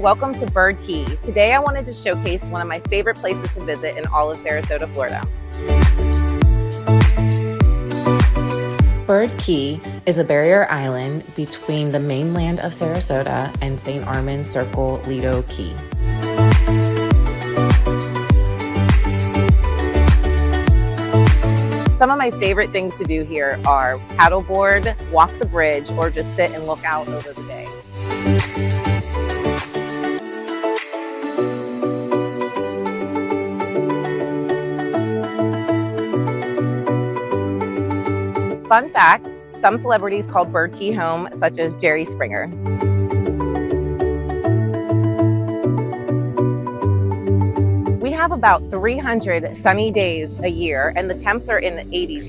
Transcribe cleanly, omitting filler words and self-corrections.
welcome to Bird Key. Today I wanted to showcase one of my favorite places to visit in all of Sarasota, Florida. Bird Key is a barrier island between the mainland of Sarasota and St. Armand Circle Lido Key. Some of my favorite things to do here are paddleboard, walk the bridge, or just sit and look out over the day. Fun fact, some celebrities called Bird Key home, such as Jerry Springer. We have about 300 sunny days a year, and the temps are in the 80s.